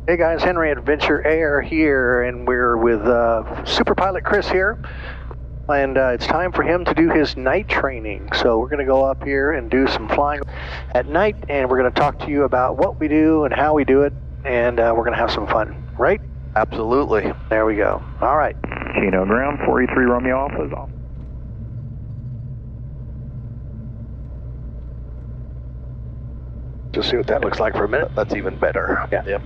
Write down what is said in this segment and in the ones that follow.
Hey guys, Henry Adventure Air here, and we're with Super Pilot Chris here, and it's time for him to do his night training. So we're going to go up here and do some flying at night, and we're going to talk to you about what we do and how we do it, and we're going to have some fun, right? Absolutely. There we go. All right. Chino ground, 483 Romeo Alpha is off. Just see what that looks like for a minute. That's even better. Yeah. Yep.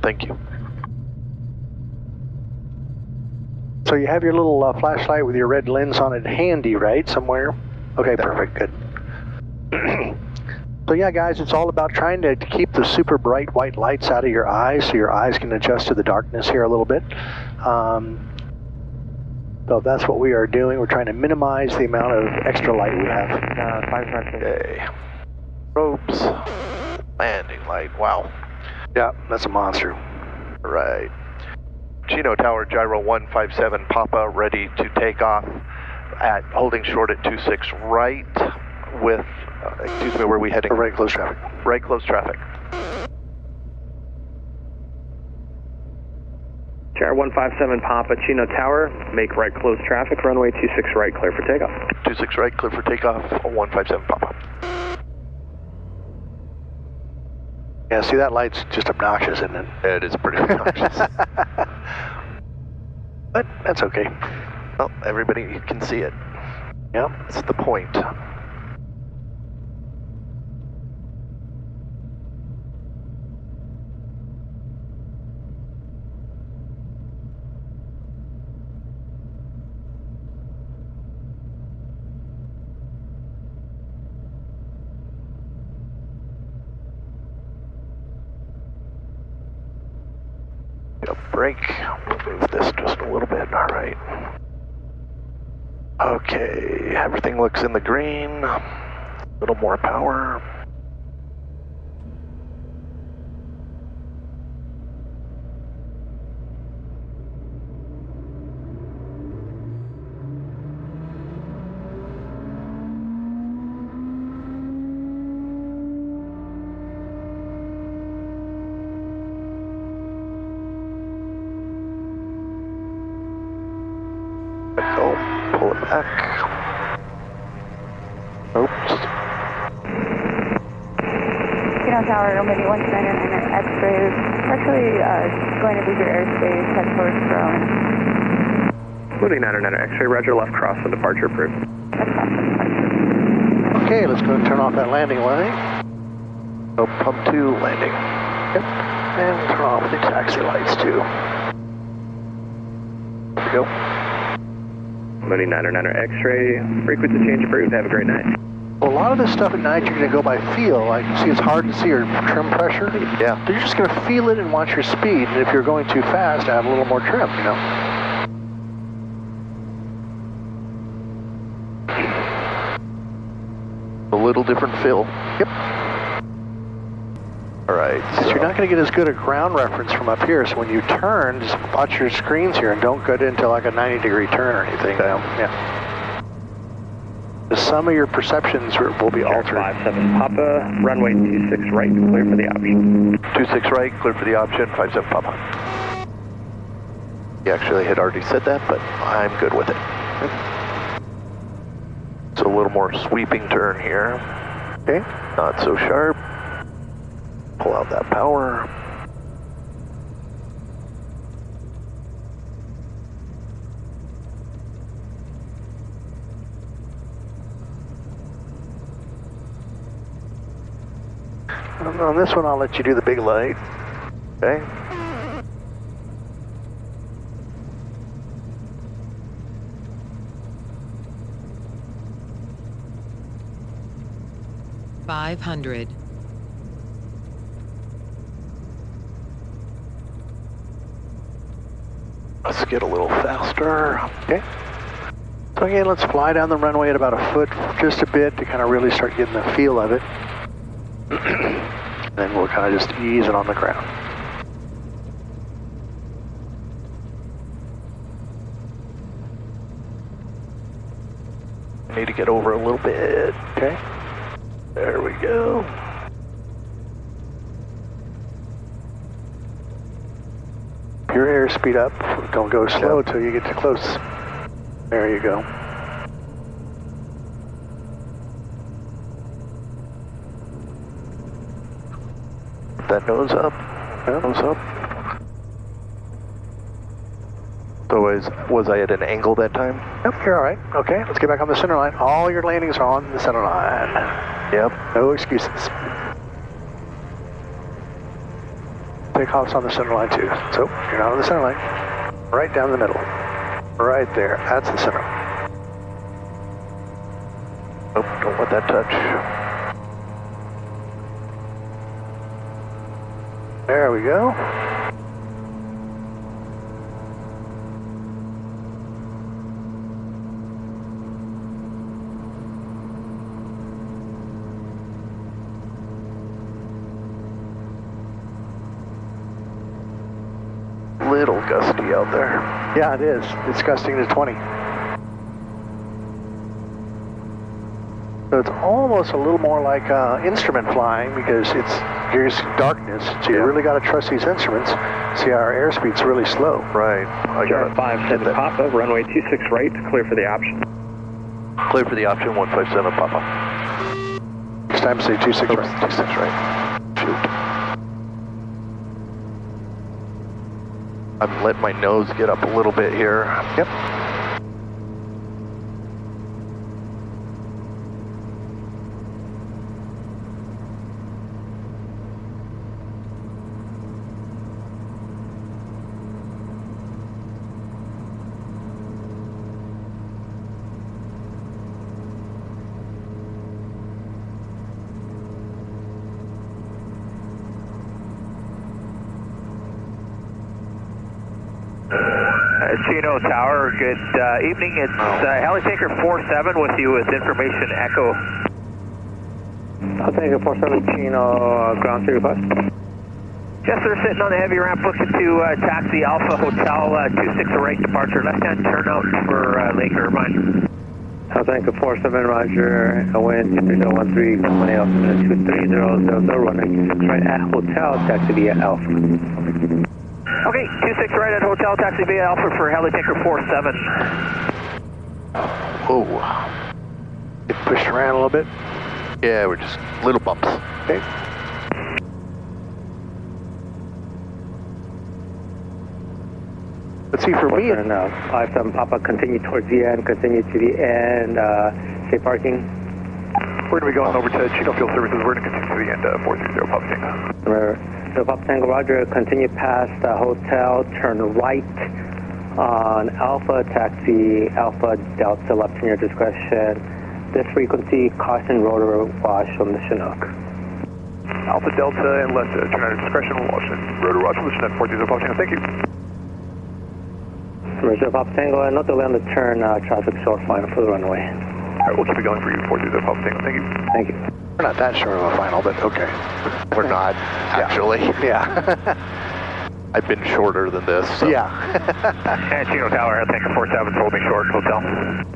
Thank you. So you have your little flashlight with your red lens on it handy, right? Somewhere? Okay, perfect, good. So yeah, guys, it's all about trying to keep the super bright white lights out of your eyes so your eyes can adjust to the darkness here a little bit. So that's what we are doing. We're trying to minimize the amount of extra light we have. Okay. Ropes. Landing light. Wow. Yeah, that's a monster. Right. Chino Tower, Gyro 157, Papa, ready to take off at holding short at 26 right with, excuse me, where are we heading? Right close traffic. Right close traffic. Gyro 157 Papa, Chino Tower, make right close traffic, runway 26 right, clear for takeoff. 26 right, clear for takeoff, 157 Papa. Yeah, see, that light's just obnoxious, isn't it? It is pretty obnoxious. But that's okay. Well, everybody can see it. Yeah. That's the point. Brake. We'll move this just a little bit. All right. Okay, everything looks in the green. A little more power. Go, pull it back. Oops. Chino Tower, Omega 199 X-ray, partially going to Boger airspace, head towards drone. Moving 99 X-ray, roger, left cross on departure approved. Left cross on departure. Okay, let's go and turn off that landing light. Oh, pump 2 landing. Yep. And we'll turn off the taxi lights too. There we go. Moving 99 X-ray, frequency change approved, have a great night. Well, a lot of this stuff at night you're going to go by feel. I can see it's hard to see your trim pressure. Yeah. So you're just going to feel it and watch your speed. And if you're going too fast, add a little more trim, you know. A little different feel. Yep. All right. So you're not going to get as good a ground reference from up here. So when you turn, just watch your screens here and don't get into like a 90-degree turn or anything. Yeah. Some of your perceptions will be altered. 57 Papa, runway 26 right, clear for the option. 26 right, clear for the option, 57 Papa. You actually had already said that, but I'm good with it. It's a little more sweeping turn here. Okay. Not so sharp. Pull out that power. On this one, I'll let you do the big light. Okay. $500. Let's get a little faster. Okay. So again, let's fly down the runway at about a foot, just a bit, to kind of really start getting the feel of it. Then we'll kind of just ease it on the ground. Need to get over a little bit. Okay. There we go. airspeed up. Don't go slow until you get too close. There you go. That nose up. Nose up. So was I at an angle that time? Yep, you're all right. Okay, let's get back on the center line. All your landings are on the center line. Yep. No excuses. Takeoff's on the center line too. So you're not on the center line. Right down the middle. Right there. That's the center. Oh, don't let that touch. There we go. Little gusty out there. Yeah, it is. It's gusting to 20. So it's almost a little more like instrument flying because you're using darkness. So you really got to trust these instruments. See, our airspeed's really slow. Right. Gyro 57 Papa, runway 26 right, clear for the option. Clear for the option 157 Papa. Next time say 26 right. 26 right. Shoot. I'm letting my nose get up a little bit here. Yep. Chino Tower, good evening. It's Helitanker 47 with you with information echo. Helitanker 47 Chino, ground 3 request. Just sir, sitting on the heavy ramp looking to taxi Alpha Hotel 26 right departure, left-hand turnout for Lake Irvine. Helitanker 47 Roger, wind 2013, company Alpha 23000, running 26 right at Hotel, taxi via Alpha. Okay, 26 right at Hotel, taxi via Alpha for Helitanker 47. Whoa. Get pushed around a little bit. Yeah, we're just little bumps. Okay. Let's see, for me... 57 Papa, continue towards the end, continue to the end, safe parking. We're going to be going over to Chino Field Services. We're going to continue to the end, 430 Papa Tango. So Papa Tango Roger, continue past the hotel, turn right on Alpha, taxi Alpha Delta, left in your discretion. This frequency, caution rotor wash on the Chinook. Alpha Delta and left, turn at discretion, rotor wash on the Chinook, 430 Papa Tango. Thank you. Roger, Papa Tango, no delay on the turn, traffic short final for the runway. All right, we'll keep it going for you, 430 Papa Tango. Thank you. Thank you. We're not that short of a final, but okay. We're not, actually. Yeah. I've been shorter than this. So. Yeah. And Chino Tower, Helitanker 47 told me short, hotel.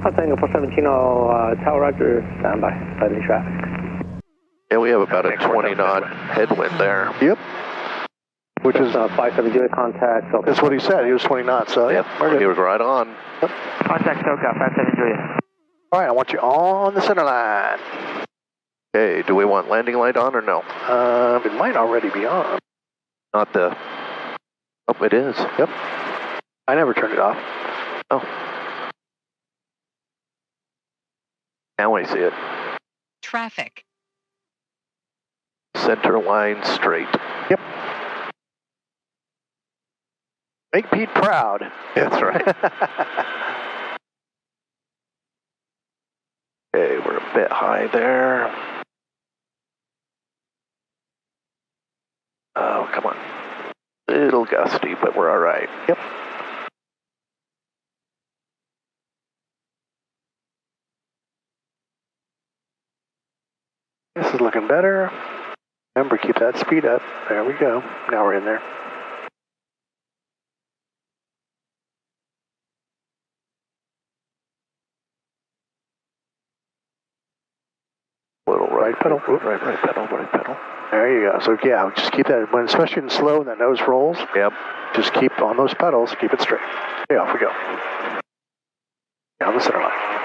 Helitanker 47 Chino Tower Roger, standby, fighting traffic. Yeah, we have about a 20 knot headwind there. Yep. Which is 57 Julia contact. So that's what he said. He was 20 knots. So yep, he was right on. Yep. Contact SoCal 57 Julia. All right, I want you on the center line. Okay, do we want landing light on or no? It might already be on. Not the... Oh, it is. Yep. I never turned it off. Oh. Now I see it. Traffic. Center line straight. Yep. Make Pete proud. That's right. Okay, we're a bit high there. Oh, come on. Little gusty, but we're all right. Yep. This is looking better. Remember, keep that speed up. There we go. Now we're in there. A little rough. right pedal. Right pedal, right pedal. There you go. So yeah, just keep that, when, especially in slow, when that nose rolls. Yep. Just keep on those pedals, keep it straight. Okay, off we go. Down the center line.